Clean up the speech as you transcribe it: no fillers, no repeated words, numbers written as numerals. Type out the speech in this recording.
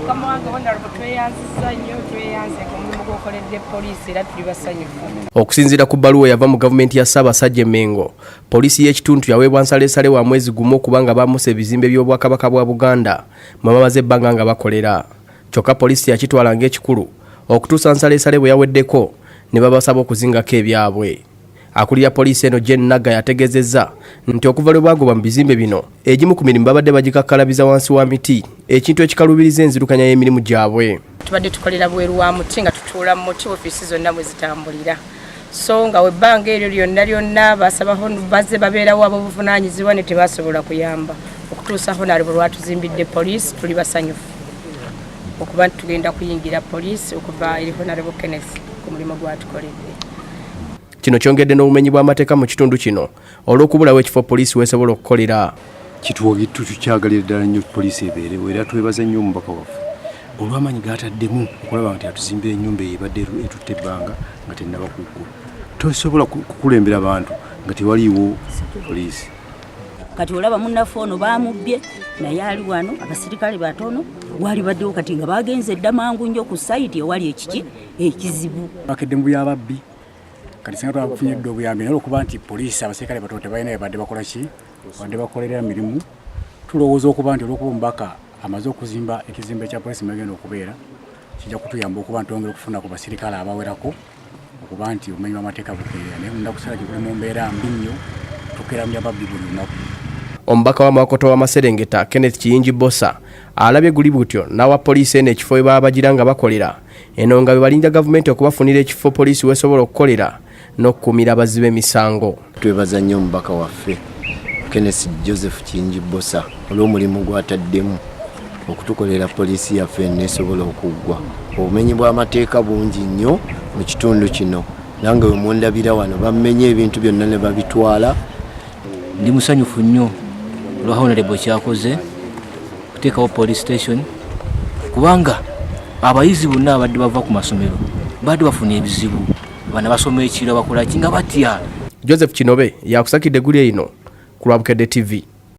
mukama wange wonalabo tweyanziza nnyo tweyanze ku mulimu gw'okoledde poliisi era tuli basanyufu. Okusinziira ku bbaluwa yava mu gavumenti ya Ssaabasajja Mengo, poliisi y'ekituntu yaweebwa nsaleesale wa mwezi gumu okubanga baamusa ebizimbe by'obwakabaka bwa Buganda mwe bamaze ebbanga nga bakolera. Kyokka poliisi yakitwala ng'ekikulu okutuusa nsaleesale bwe yaweddeko ne babasaba okuzingako ebyabwe. Akulira poliisi eno Jen Naga yategezezza nti okuva lwe bwagoba mu bizimbe bino egimu ku mirimu babadde bagikakkalabiza wansi wa miti, ekintu ekikalubiriza enzirukanya y'emirimu gyabwe. Tubadde tukolera bweru wa muti nga tutuula mu muti ofiisi zonna bwe zitambulira. So nga webbanga eryo lyonna basabaho bazze babeerawo ab'obuvunaanyizibwa ne tebasobola kuyamba okutuusaho nali bwe lwatuzimbidde poliisi tuli basanyufu okuba tugenda kuyingira poliisi okuva eri Honorable Kenneth ku mulimu gwatukoledde. Kino kyongedde n'obumenyi bw'amateeka mu kitundu kino olw'okubulawo ekifo poliisi weesobola okukolera. Tukyagalira ddala nnyo poliisi ebeerewo era twebaza nnyo omubaka waffe olw'amaanyi g'ataddemu okulaba nti atuzimbira ennyumba ebadde etutte ebbanga nga tennaba kuggwa. Tosobola kukulembera abantu nga tewaliiwo poliisi. Kati olaba munnaffe ono baamubbye naye ali wano, abaserikale batono wali baddewo kati nga bagenze dda mangu nnyo ku sayiti ewali ekiki ekizibu. Bukedde mu byababbi kati singa twafunye obuyambi naye okuba nti poliisi abaserikale batono tebalina badde bakola ki badde bakolera mirimu. Tulowooza okuba nti olw'okuba omubaka amaze okuzimba ekizimbe kya poliisi magenda okubeera kijja kutuyamba okuba nti twongera okufuna ku baserikale abawerako okuba nti obumenyi bw'amateeka bukeerera naye munaku sala gye tuli mu mbeera mbi nnyo tukeeramya babbi buli lunaku. Omubaka w'amakoto w'Amaserengeta Kenneth Kiyingi Bosa alabye guli butyo n'awa poliisi eno ekifo bwe bagira nga bakolera eno nga bwe balinda gavumenti okubafunira ekifo poliisi weesobola okukolera n'okukuumira abazzi b'emisango. Twebaza nnyo omubaka waffe Kenneth Kiyingi Bosa olw'omulimu gw'ataddemu okutukolera poliisi yaffe neesobola okuggwa. Obumenyi bw'amateeka bungi nnyo mu kitundu kino nange we mundabira wano bamenye ebintu byonna ne babitwala. Ndi musanyufu nnyo olwa Honorable kyakoze okuteekawo police station kubanga abayizi bonna abadde bava ku masomero badde bafuna ebizibu bana basoma ekiro bakola ki nga batya. Joseph Kinobe yakusakidde guli eno ku lwa Bukedde TV.